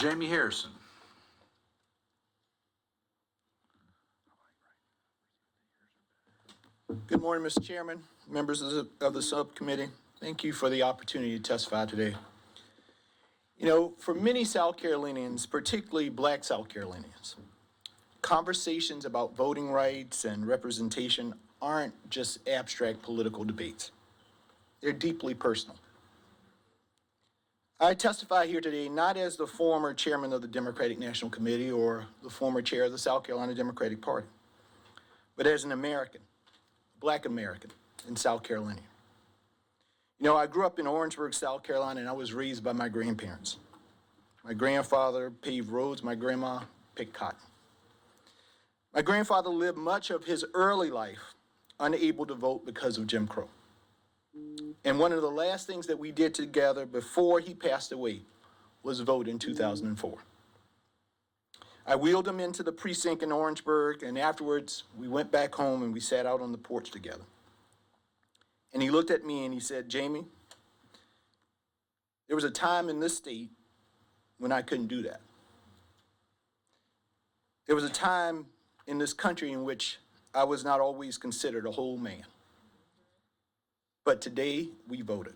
Jaime Harrison. Good morning, Mr. Chairman, members of the subcommittee. Thank you for the opportunity to testify today. You know, for many South Carolinians, particularly Black South Carolinians, conversations about voting rights and representation aren't just abstract political debates. They're deeply personal. I testify here today not as the former chairman of the Democratic National Committee or the former chair of the South Carolina Democratic Party, but as an American, Black American in South Carolina. You know, I grew up in Orangeburg, South Carolina, and I was raised by my grandparents. My grandfather paved roads, my grandma picked cotton. My grandfather lived much of his early life unable to vote because of Jim Crow. And one of the last things that we did together before he passed away was vote in 2004. I wheeled him into the precinct in Orangeburg, and afterwards we went back home and we sat out on the porch together. And he looked at me and he said, Jaime, there was a time in this state when I couldn't do that. There was a time in this country in which I was not always considered a whole man. But today we voted.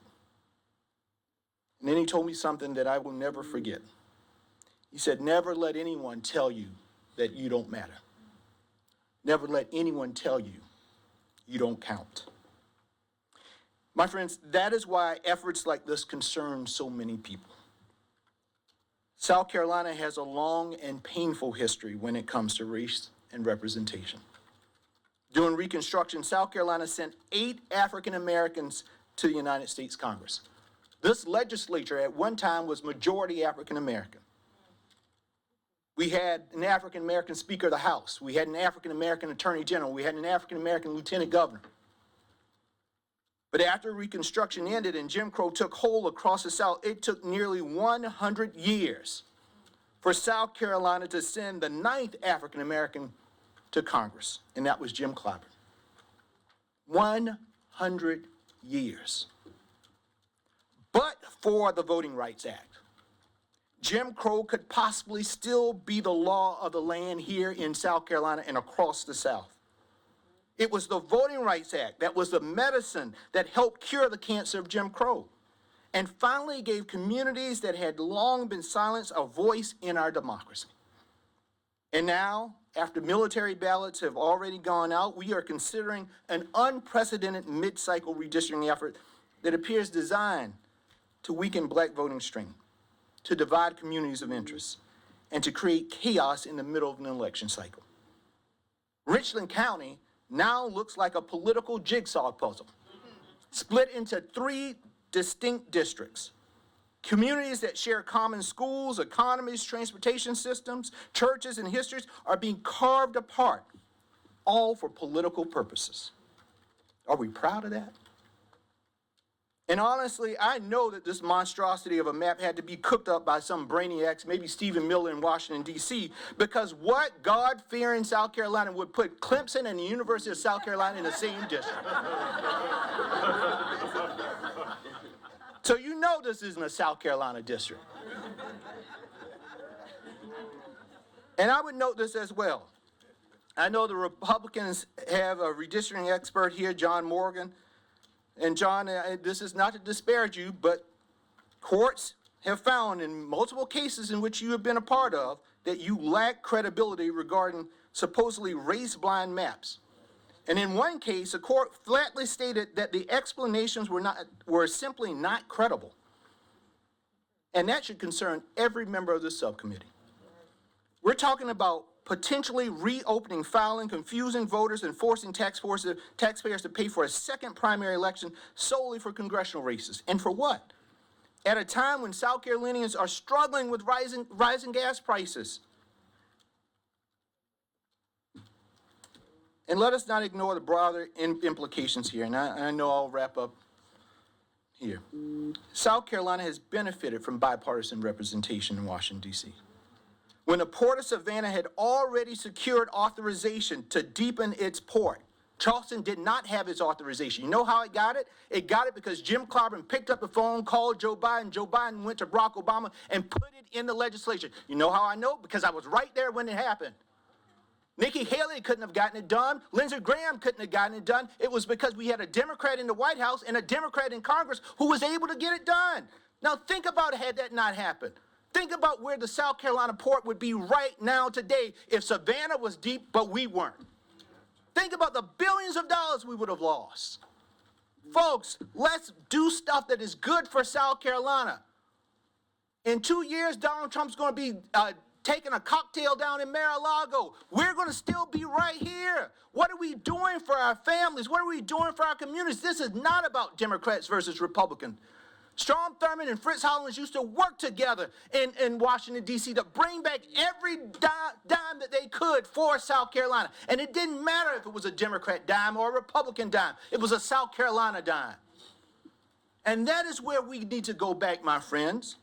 And then he told me something that I will never forget. He said, never let anyone tell you that you don't matter. Never let anyone tell you you don't count. My friends, that is why efforts like this concern so many people. South Carolina has a long and painful history when it comes to race and representation. During Reconstruction, South Carolina sent 8 African Americans to the United States Congress. This legislature at one time was majority African American. We had an African American Speaker of the House. We had an African American Attorney General. We had an African American Lieutenant Governor. But after Reconstruction ended and Jim Crow took hold across the South, it took nearly 100 years for South Carolina to send the 9th African American to Congress, and that was Jim Clyburn. 100 years. But for the Voting Rights Act, Jim Crow could possibly still be the law of the land here in South Carolina and across the South. It was the Voting Rights Act that was the medicine that helped cure the cancer of Jim Crow and finally gave communities that had long been silenced a voice in our democracy. And now, after military ballots have already gone out, we are considering an unprecedented mid-cycle redistricting effort that appears designed to weaken Black voting strength, to divide communities of interest, and to create chaos in the middle of an election cycle. Richland County now looks like a political jigsaw puzzle, split into 3 distinct districts. Communities that share common schools, economies, transportation systems, churches, and histories are being carved apart, all for political purposes. Are we proud of that? And honestly, I know that this monstrosity of a map had to be cooked up by some brainiacs, maybe Stephen Miller in Washington, D.C., because what God-fearing South Carolina would put Clemson and the University of South Carolina in the same district? So you know this isn't a South Carolina district. And I would note this as well. I know the Republicans have a redistricting expert here, John Morgan. And John, this is not to disparage you, but courts have found in multiple cases in which you have been a part of that you lack credibility regarding supposedly race-blind maps. And in one case, a court flatly stated that the explanations were simply not credible. And that should concern every member of the subcommittee. We're talking about potentially reopening filing, confusing voters, and forcing taxpayers to pay for a second primary election solely for congressional races. And for what? At a time when South Carolinians are struggling with rising gas prices. And let us not ignore the broader implications here, and I know I'll wrap up here. South Carolina has benefited from bipartisan representation in Washington, D.C. When the Port of Savannah had already secured authorization to deepen its port, Charleston did not have its authorization. You know how it got it? It got it because Jim Clyburn picked up the phone, called Joe Biden. Joe Biden went to Barack Obama and put it in the legislature. You know how I know? Because I was right there when it happened. Nikki Haley couldn't have gotten it done. Lindsey Graham couldn't have gotten it done. It was because we had a Democrat in the White House and a Democrat in Congress who was able to get it done. Now think about had that not happened. Think about where the South Carolina port would be right now today if Savannah was deep, but we weren't. Think about the billions of dollars we would have lost. Folks, let's do stuff that is good for South Carolina. In 2 years, Donald Trump's going to be taking a cocktail down in Mar-a-Lago. We're going to still be right here. What are we doing for our families? What are we doing for our communities? This is not about Democrats versus Republicans. Strom Thurmond and Fritz Hollins used to work together in Washington, D.C. to bring back every dime that they could for South Carolina. And it didn't matter if it was a Democrat dime or a Republican dime. It was a South Carolina dime. And that is where we need to go back, my friends.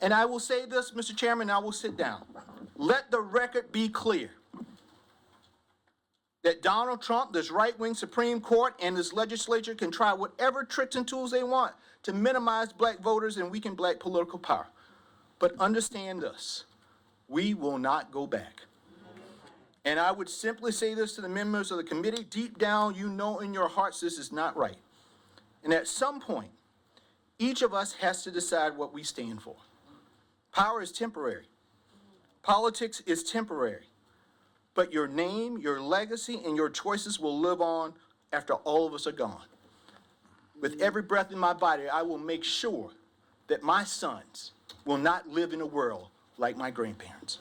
And I will say this, Mr. Chairman, and I will sit down. Let the record be clear that Donald Trump, this right-wing Supreme Court, and this legislature can try whatever tricks and tools they want to minimize black voters and weaken black political power. But understand this, we will not go back. And I would simply say this to the members of the committee, deep down, you know in your hearts this is not right. And at some point, each of us has to decide what we stand for. Power is temporary. Politics is temporary. But your name, your legacy, and your choices will live on after all of us are gone. With every breath in my body, I will make sure that my sons will not live in a world like my grandparents.